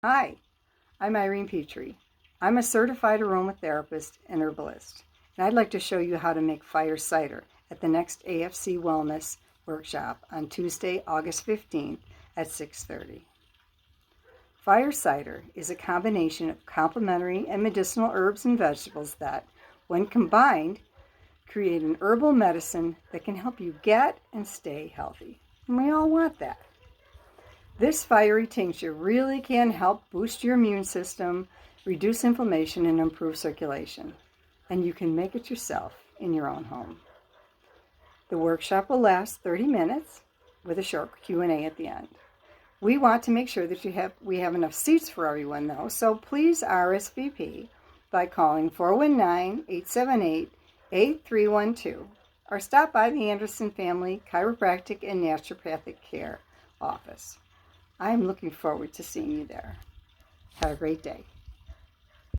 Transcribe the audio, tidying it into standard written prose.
Hi, I'm Irene Petree. I'm a certified aromatherapist and herbalist, and I'd like to show you how to make fire cider at the next AFC Wellness workshop on Tuesday, August 15th at 6:30. Fire cider is a combination of complementary and medicinal herbs and vegetables that, when combined, create an herbal medicine that can help you get and stay healthy. And we all want that. This fiery tincture really can help boost your immune system, reduce inflammation, and improve circulation. And you can make it yourself in your own home. The workshop will last 30 minutes with a short Q&A at the end. We want to make sure that we have enough seats for everyone, though, so please RSVP by calling 419-878-8312 or stop by the Anderson Family Chiropractic and Naturopathic Care office. I'm looking forward to seeing you there. Have a great day.